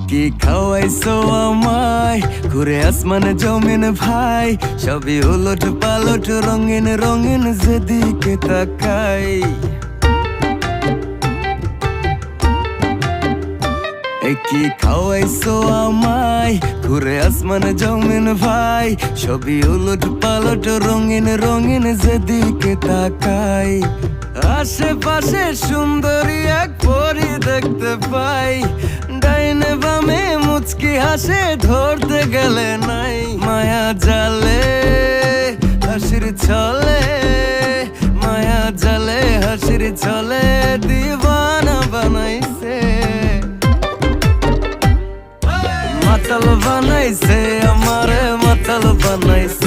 কি খাওয়াইছো আমায় ঘুরে আসমানে জমিন ভাই, সবই উলট পালট রঙিন রঙিন যেদিকে তাকাই। কি খাওয়াইছো আমায় ঘুরে আসমানে জমিন ভাই, সবই উলট পালট রঙিন রঙিন যেদিকে তাকাই। আশেপাশে সুন্দরী এক পরী দেখতে পাই, ডাইনে বামে মুচকি হাসে ধরতে গেলে নাই। মায়া জালে হাসির ছলে, মায়া জালে হাসির ছলে দিবানা বানাইছে, মাতাল বানাইছে আমারে মাতাল বানাইছে।